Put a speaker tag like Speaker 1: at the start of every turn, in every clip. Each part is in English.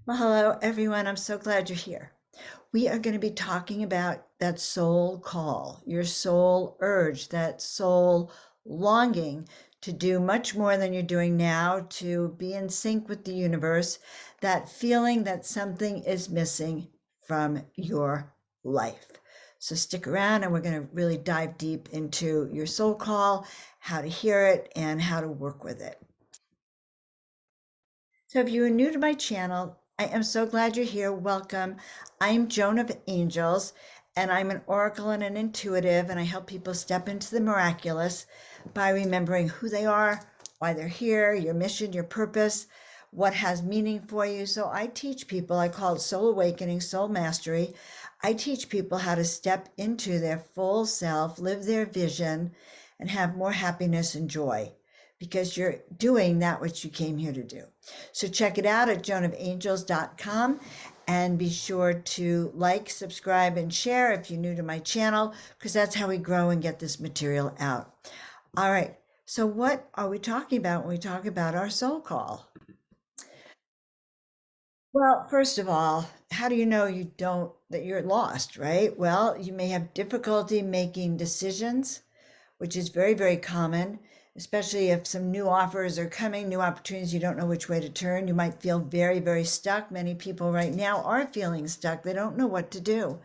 Speaker 1: Well, hello, everyone. I'm so glad you're here. We are going to be talking about that soul call, your soul urge, that soul longing to do much more than you're doing now, to be in sync with the universe, that feeling that something is missing from your life. So stick around and we're going to really dive deep into your soul call, how to hear it, and how to work with it. So if you are new to my channel, I am so glad you're here. Welcome. I'm Joan of Angels, and I'm an oracle and an intuitive, and I help people step into the miraculous by remembering who they are, why they're here, your mission, your purpose, what has meaning for you. So I teach people, I call it soul awakening, soul mastery. I teach people how to step into their full self, live their vision, and have more happiness and joy because you're doing that which you came here to do. So check it out at joanofangels.com and be sure to like, subscribe, and share if you're new to my channel, because that's how we grow and get this material out. All right. So what are we talking about when we talk about our soul call? Well, first of all, how do you know that you're lost, right? Well, you may have difficulty making decisions, which is very, very common, especially if some new offers are coming, new opportunities, you don't know which way to turn. You might feel very, very stuck. Many people right now are feeling stuck. They don't know what to do.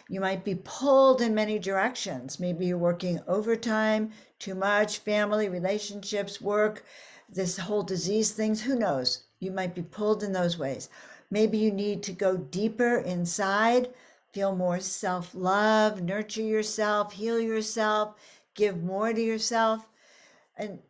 Speaker 1: You might be pulled in many directions. Maybe you're working overtime, too much, family, relationships, work, this whole disease things, who knows? You might be pulled in those ways. Maybe you need to go deeper inside, feel more self-love, nurture yourself, heal yourself, give more to yourself. And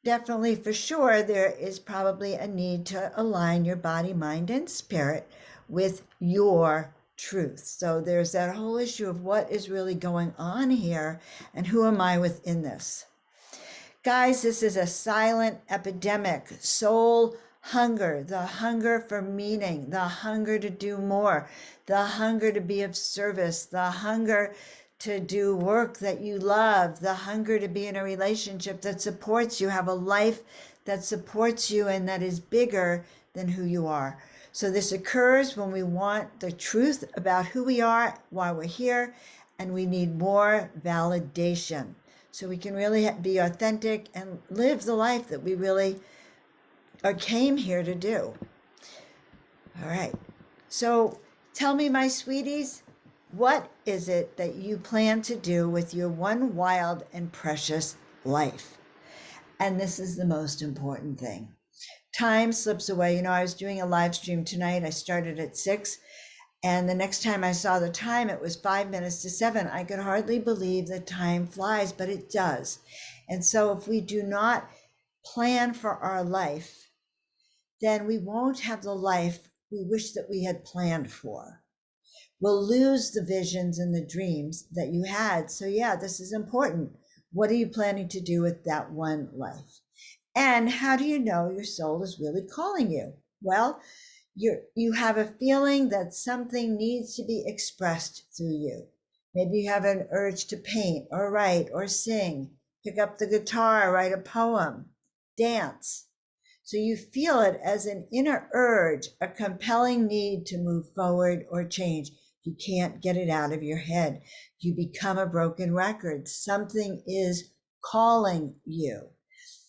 Speaker 1: definitely, for sure, there is probably a need to align your body, mind, and spirit with your truth. So there's that whole issue of what is really going on here and who am I within this? Guys, this is a silent epidemic. Soul hunger, the hunger for meaning, the hunger to do more, the hunger to be of service, the hunger to do work that you love, the hunger to be in a relationship that supports you, have a life that supports you and that is bigger than who you are. So this occurs when we want the truth about who we are, why we're here, and we need more validation so we can really be authentic and live the life that we really came here to do. All right. So tell me, my sweeties, what is it that you plan to do with your one wild and precious life? And this is the most important thing. Time slips away. You know, I was doing a live stream tonight. I started at 6. And the next time I saw the time, it was 5 minutes to 7. I could hardly believe that time flies, but it does. And so if we do not plan for our life, then we won't have the life we wish that we had planned for. We'll lose the visions and the dreams that you had. So yeah, this is important. What are you planning to do with that one life? And how do you know your soul is really calling you? Well, you have a feeling that something needs to be expressed through you. Maybe you have an urge to paint or write or sing, pick up the guitar, write a poem, dance. So you feel it as an inner urge, a compelling need to move forward or change. You can't get it out of your head. You become a broken record. Something is calling you.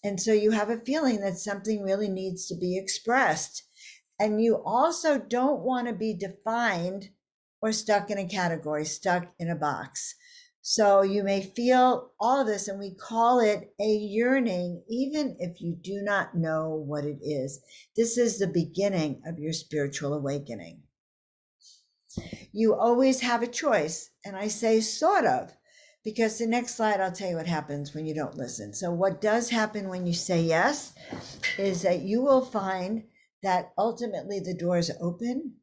Speaker 1: And so you have a feeling that something really needs to be expressed. And you also don't want to be defined or stuck in a category, stuck in a box. So you may feel all of this, and we call it a yearning, even if you do not know what it is. This is the beginning of your spiritual awakening. You always have a choice, and I say sort of, because the next slide, I'll tell you what happens when you don't listen. So what does happen when you say yes is that you will find that ultimately the doors open.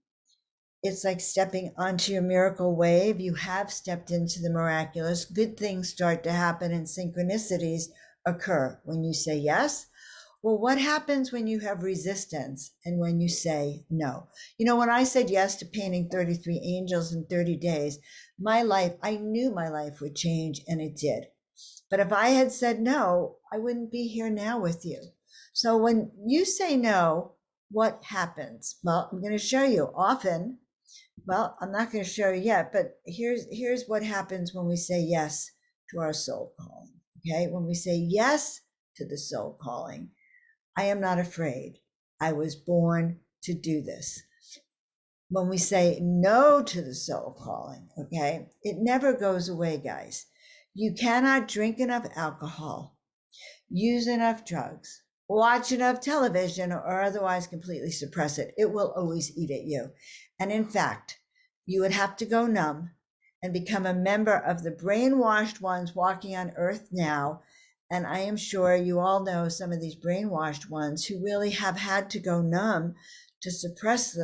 Speaker 1: It's like stepping onto your miracle wave. You have stepped into the miraculous. Good things start to happen and synchronicities occur when you say yes. Well, what happens when you have resistance and when you say no? You know, when I said yes to painting 33 angels in 30 days, my life, I knew my life would change, and it did. But if I had said no, I wouldn't be here now with you. So when you say no, what happens? Well, I'm going to show you often. Well, I'm not going to show you yet, but here's what happens when we say yes to our soul calling. Okay, when we say yes to the soul calling, I am not afraid. I was born to do this. When we say no to the soul calling, okay, it never goes away, guys. You cannot drink enough alcohol, use enough drugs, watch enough television, or otherwise completely suppress it. It will always eat at you. And in fact, you would have to go numb and become a member of the brainwashed ones walking on earth now. And I am sure you all know some of these brainwashed ones who really have had to go numb to suppress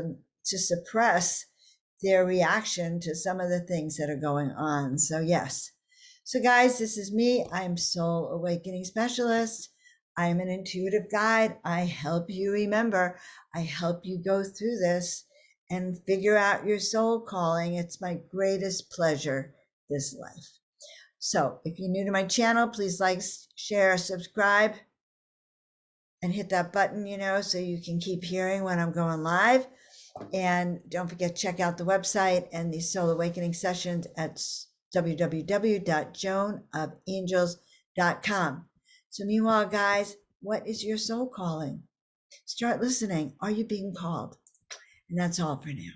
Speaker 1: their reaction to some of the things that are going on. So yes. So guys, this is me. I'm Soul Awakening Specialist. I'm an intuitive guide. I help you remember. I help you go through this and figure out your soul calling. It's my greatest pleasure this life. So if you're new to my channel, please like, share, subscribe, and hit that button, so you can keep hearing when I'm going live. And don't forget, check out the website and the Soul Awakening sessions at www.joanofangels.com. So meanwhile, guys, what is your soul calling? Start listening. Are you being called? And that's all for now.